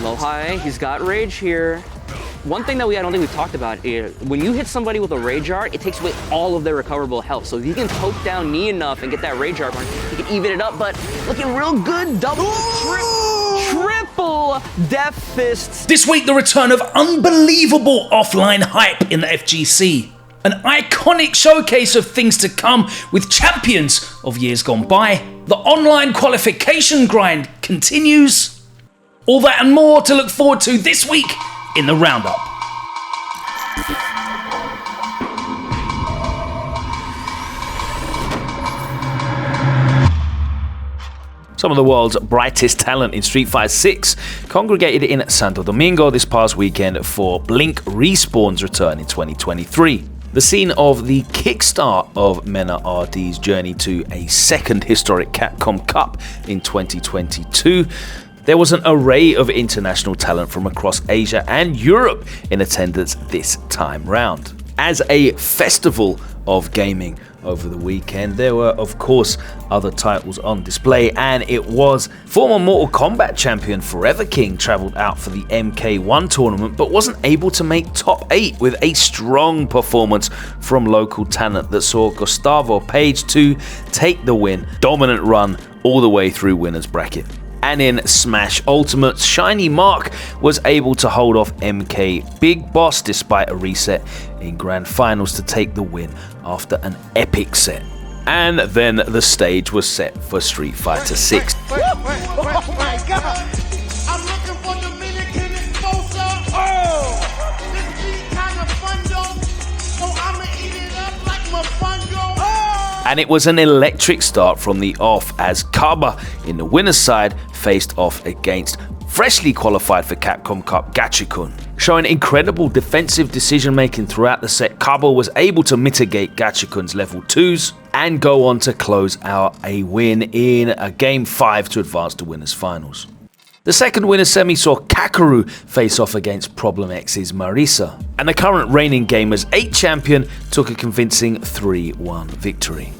Low high, he's got rage here. One thing that I don't think we've talked about is when you hit somebody with a rage art, it takes away all of their recoverable health. So if you can poke down knee enough and get that rage art, you can even it up, but looking real good, triple death fists. This week, the return of unbelievable offline hype in the FGC. An iconic showcase of things to come with champions of years gone by. The online qualification grind continues. All that and more to look forward to this week in the Roundup. Some of the world's brightest talent in Street Fighter 6 congregated in Santo Domingo this past weekend for Blink Respawn's return in 2023. The scene of the kickstart of Mena RD's journey to a second historic Capcom Cup in 2022, there was an array of international talent from across Asia and Europe in attendance this time round. As a festival of gaming over the weekend, there were of course other titles on display, and it was former Mortal Kombat champion Forever King travelled out for the MK1 tournament but wasn't able to make top 8 with a strong performance from local talent that saw Gustavo Page 2 take the win, dominant run all the way through winners bracket. And in Smash Ultimate's Shiny Mark was able to hold off MK Big Boss despite a reset in Grand Finals to take the win after an epic set. And then the stage was set for Street Fighter 6. Oh my God! I'm looking for Dominican exposure. Oh! This beat kind of fun though, so I'ma eat it up like my fungo. Oh! And it was an electric start from the off as Kaba in the winner's side faced off against freshly qualified for Capcom Cup Gachikun. Showing incredible defensive decision making throughout the set, Kaba was able to mitigate Gachikun's level 2s and go on to close out a win in a game 5 to advance to winners finals. The second winner's semi saw Kakeru face off against Problem X's Marisa, and the current reigning Gamers 8 champion took a convincing 3-1 victory.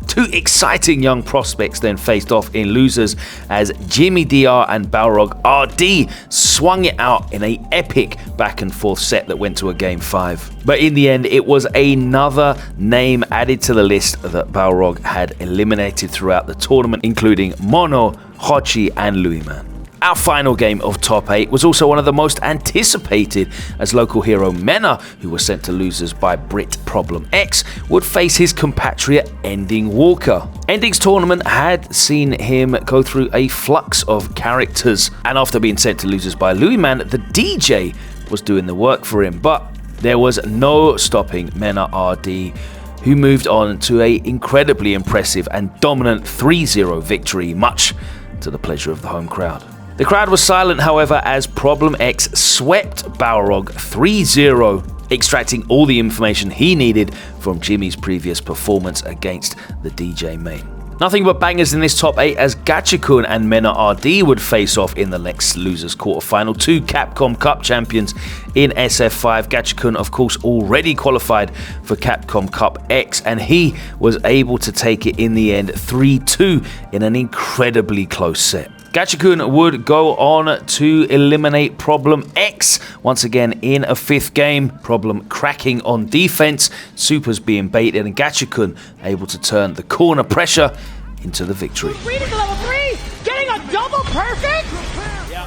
Two exciting young prospects then faced off in losers as Jimmy DR and Balrog RD swung it out in an epic back and forth set that went to a game 5. But in the end, it was another name added to the list that Balrog had eliminated throughout the tournament, including Mono, Hochi and Louisman. Our final game of top 8 was also one of the most anticipated, as local hero Mena, who was sent to losers by Brit Problem X, would face his compatriot Ending Walker. Ending's tournament had seen him go through a flux of characters, and after being sent to losers by Louisman, the DJ was doing the work for him, but there was no stopping Mena RD, who moved on to an incredibly impressive and dominant 3-0 victory, much to the pleasure of the home crowd. The crowd was silent, however, as Problem X swept Balrog 3-0, extracting all the information he needed from Jimmy's previous performance against the DJ main. Nothing but bangers in this top 8 as Gachikun and Mena RD would face off in the next losers quarterfinal. Two Capcom Cup champions in SF5. Gachikun, of course, already qualified for Capcom Cup X, and he was able to take it in the end 3-2 in an incredibly close set. Gachikun would go on to eliminate Problem X once again in a 5th game. Problem cracking on defense, supers being baited, and Gachikun able to turn the corner pressure into the victory. Reading level 3, getting a double perfect.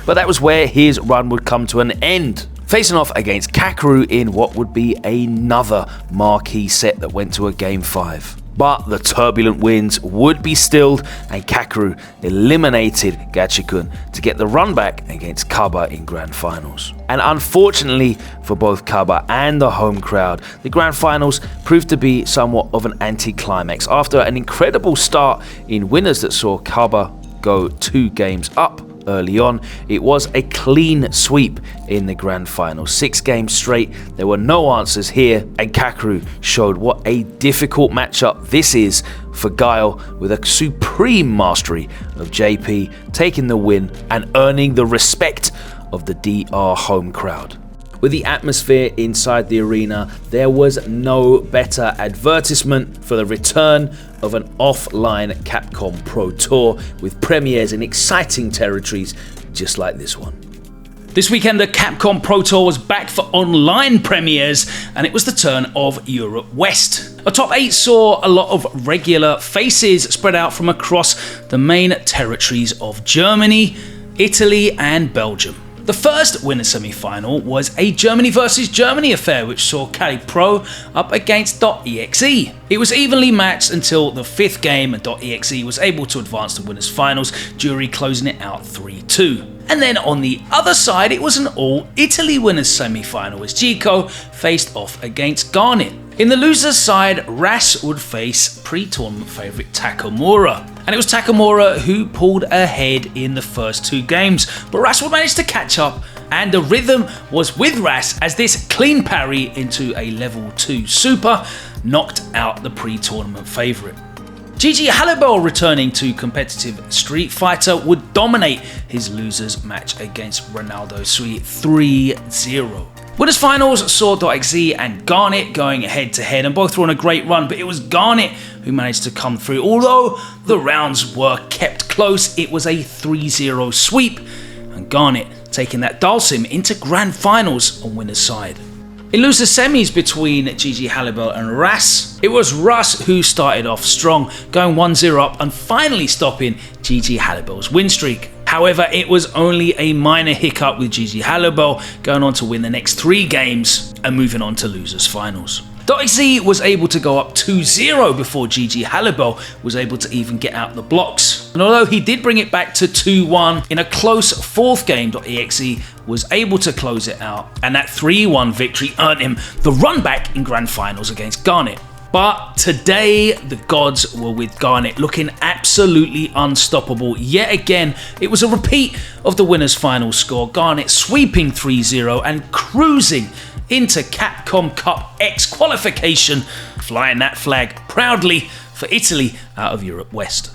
But that was where his run would come to an end, facing off against Kakeru in what would be another marquee set that went to a game 5. But the turbulent winds would be stilled, and Kakeru eliminated Gachikun to get the run back against Kaba in Grand Finals. And unfortunately for both Kaba and the home crowd, the Grand Finals proved to be somewhat of an anticlimax. After an incredible start in winners that saw Kaba go 2 games up early on, it was a clean sweep in the Grand Final. 6 games straight, there were no answers here, and Kakeru showed what a difficult matchup this is for Guile, with a supreme mastery of JP taking the win and earning the respect of the DR home crowd. With the atmosphere inside the arena, there was no better advertisement for the return of an offline Capcom Pro Tour with premieres in exciting territories just like this one. This weekend, the Capcom Pro Tour was back for online premieres, and it was the turn of Europe West. A top 8 saw a lot of regular faces spread out from across the main territories of Germany, Italy, and Belgium. The first winner semi-final was a Germany versus Germany affair, which saw Cali Pro up against .exe. It was evenly matched until the 5th game, and .exe was able to advance to winners finals, jury closing it out 3-2. And then on the other side, it was an all-Italy winners semi-final as Gico faced off against Garnet. In the losers side, Ras would face pre-tournament favourite Takamura. And it was Takamura who pulled ahead in the first 2 games, but Ras would manage to catch up, and the rhythm was with Ras as this clean parry into a level 2 super knocked out the pre-tournament favourite. Gigi Halibel, returning to competitive Street Fighter, would dominate his losers match against Ronaldo Sui 3-0. Winners finals saw .exe and Garnet going head to head, and both were on a great run, but it was Garnet who managed to come through. Although the rounds were kept close, it was a 3-0 sweep, and Garnet taking that Dalsim into grand finals on winners side. In loser semis between Gigi Halibel and Ras, it was Ras who started off strong, going 1-0 up and finally stopping Gigi Halibel's win streak. However, it was only a minor hiccup, with Gigi Halibel going on to win the next 3 games and moving on to losers finals. .exe was able to go up 2-0 before Gigi Halibel was able to even get out the blocks. And although he did bring it back to 2-1 in a close 4th game, .exe was able to close it out, and that 3-1 victory earned him the run back in grand finals against Garnet. But today, the gods were with Garnet, looking absolutely unstoppable. Yet again, it was a repeat of the winners' final score, Garnet sweeping 3-0 and cruising into Capcom Cup X qualification, flying that flag proudly for Italy out of Europe West.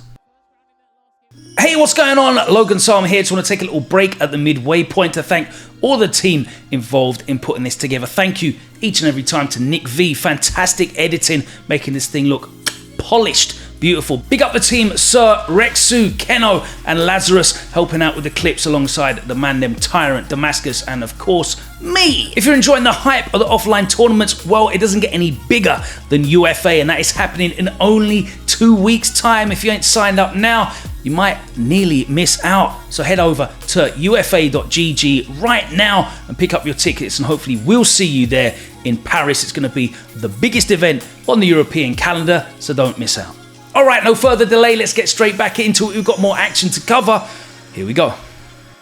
Hey, what's going on? Logan Sama here. Just want to take a little break at the midway point to thank all the team involved in putting this together. Thank you each and every time to Nick V. Fantastic editing, making this thing look polished, beautiful. Big up the team, Sir Rexu, Keno, and Lazarus, helping out with the clips alongside the man them Tyrant, Damascus, and of course, me. If you're enjoying the hype of the offline tournaments, well, it doesn't get any bigger than UFA, and that is happening in only 2 weeks' time. If you ain't signed up now, you might nearly miss out. So head over to ufa.gg right now and pick up your tickets, and hopefully we'll see you there in Paris. It's going to be the biggest event on the European calendar, so don't miss out. All right, no further delay, let's get straight back into it. We've got more action to cover. Here we go.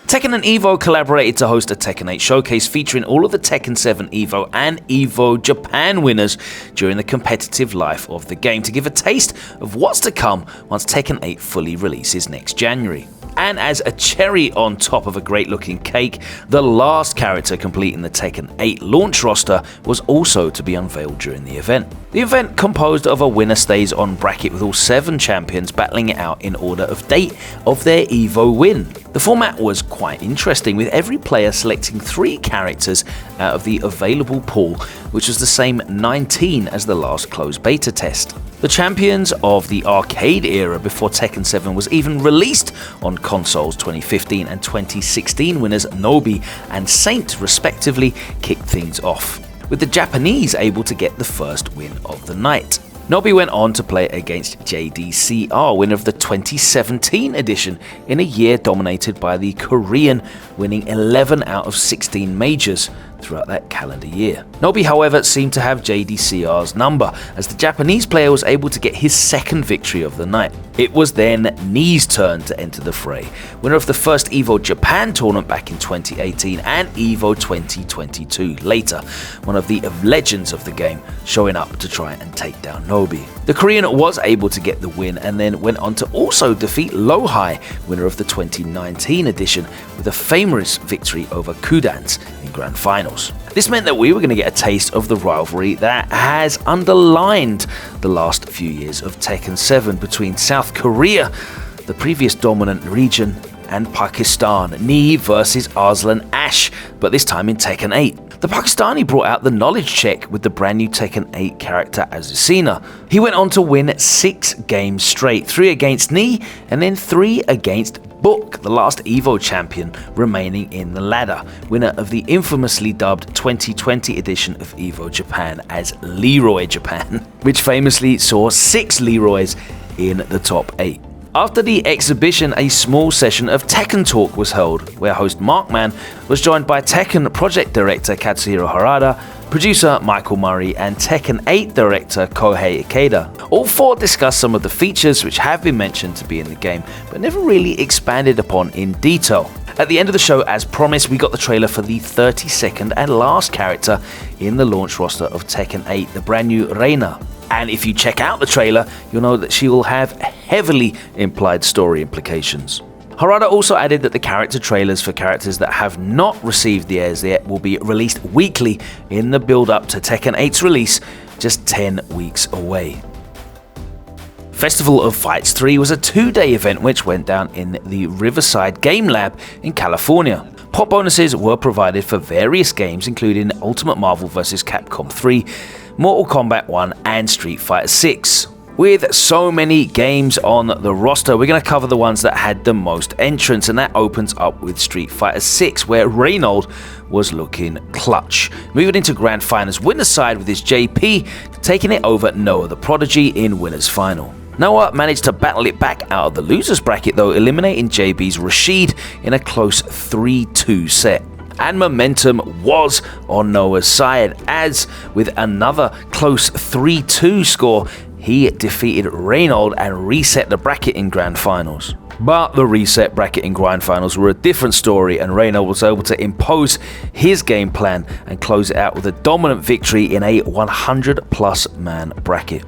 Tekken and EVO collaborated to host a Tekken 8 showcase featuring all of the Tekken 7 EVO and EVO Japan winners during the competitive life of the game, to give a taste of what's to come once Tekken 8 fully releases next January. And as a cherry on top of a great looking cake, the last character completing the Tekken 8 launch roster was also to be unveiled during the event. The event, composed of a winner stays on bracket with all 7 champions battling it out in order of date of their EVO win. The format was quite interesting, with every player selecting 3 characters out of the available pool, which was the same 19 as the last closed beta test. The champions of the arcade era before Tekken 7 was even released on consoles, 2015 and 2016 winners Nobi and Saint respectively kicked things off, with the Japanese able to get the first win of the night. Nobi went on to play against JDCR, winner of the 2017 edition, in a year dominated by the Korean, winning 11 out of 16 majors throughout that calendar year. Nobi, however, seemed to have JDCR's number, as the Japanese player was able to get his second victory of the night. It was then Ni's turn to enter the fray, winner of the first EVO Japan tournament back in 2018 and EVO 2022 later, one of the legends of the game, showing up to try and take down Nobi. The Korean was able to get the win and then went on to also defeat Lohai, winner of the 2019 edition, with a famous victory over Kudans in grand finals. This meant that we were going to get a taste of the rivalry that has underlined the last few years of Tekken 7 between South Korea, the previous dominant region, and Pakistan, Ni versus Arslan Ash, but this time in Tekken 8. The Pakistani brought out the knowledge check with the brand new Tekken 8 character Azucena. He went on to win 6 games straight, 3 against Ni and then 3 against Book, the last EVO champion remaining in the ladder, winner of the infamously dubbed 2020 edition of EVO Japan as Leroy Japan, which famously saw 6 Leroys in the top 8. After the exhibition, a small session of Tekken Talk was held, where host Markman was joined by Tekken project director Katsuhiro Harada, producer Michael Murray, and Tekken 8 director Kohei Ikeda. All 4 discussed some of the features which have been mentioned to be in the game, but never really expanded upon in detail. At the end of the show, as promised, we got the trailer for the 32nd and last character in the launch roster of Tekken 8, the brand new Reina. And if you check out the trailer, you'll know that she will have heavily implied story implications. Harada also added that the character trailers for characters that have not received the airs yet will be released weekly in the build-up to Tekken 8's release, just 10 weeks away. Festival of Fights 3 was a 2-day event which went down in the Riverside Game Lab in California. Pop bonuses were provided for various games including Ultimate Marvel vs. Capcom 3, Mortal Kombat 1 and Street Fighter 6. With so many games on the roster, we're going to cover the ones that had the most entrants, and that opens up with Street Fighter 6, where Reynold was looking clutch. Moving into Grand Finals winner's side with his JP, taking it over Noah the Prodigy in winner's final. Noah managed to battle it back out of the losers bracket though, eliminating JB's Rashid in a close 3-2 set. And momentum was on Noah's side, as with another close 3-2 score, he defeated Reynold and reset the bracket in Grand Finals. But the reset bracket in Grand Finals were a different story, and Reynold was able to impose his game plan and close it out with a dominant victory in a 100+ man bracket.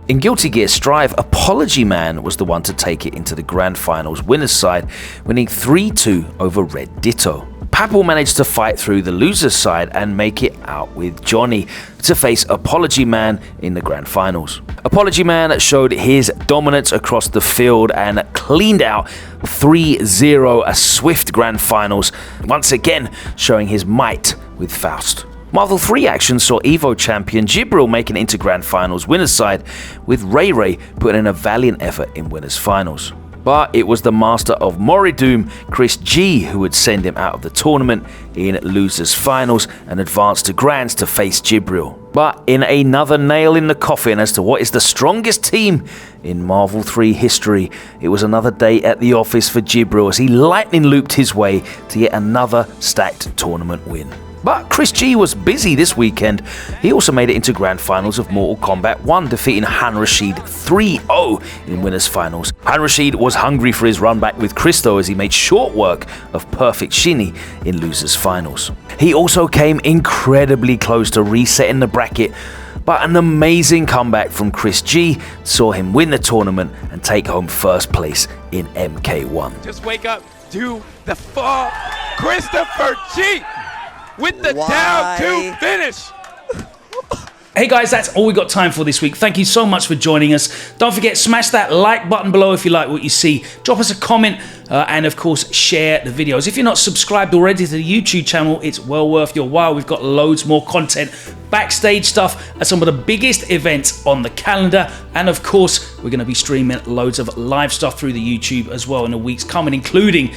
In Guilty Gear Strive, Apology Man was the one to take it into the Grand Finals winner's side, winning 3-2 over Red Ditto. Papel managed to fight through the loser's side and make it out with Johnny to face Apology Man in the Grand Finals. Apology Man showed his dominance across the field and cleaned out 3-0 a swift Grand Finals, once again showing his might with Faust. Marvel 3 action saw EVO champion Jibril making it into Grand Finals winner's side, with Ray Ray putting in a valiant effort in winner's finals. But it was the master of Moridoom, Chris G, who would send him out of the tournament in losers finals and advance to grands to face Jibril. But in another nail in the coffin as to what is the strongest team in Marvel 3 history, it was another day at the office for Jibril as he lightning looped his way to yet another stacked tournament win. But Chris G was busy this weekend. He also made it into Grand Finals of Mortal Kombat 1, defeating Han Rashid 3-0 in winners finals. Han Rashid was hungry for his run back with Christo as he made short work of Perfect Shinny in losers finals. He also came incredibly close to resetting the bracket, but an amazing comeback from Chris G saw him win the tournament and take home first place in MK1. Just wake up, do the fall, Christopher G with the down to finish. Hey guys, that's all we got time for this week. Thank you so much for joining us. Don't forget, smash that like button below if you like what you see. Drop us a comment and of course share the videos. If you're not subscribed already to the YouTube channel, it's well worth your while. We've got loads more content, backstage stuff at some of the biggest events on the calendar, and of course we're going to be streaming loads of live stuff through the YouTube as well in the weeks coming, including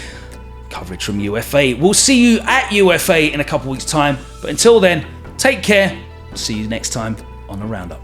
coverage from UFA. We'll see you at UFA in a couple weeks time, but until then, take care. See you next time on the Roundup.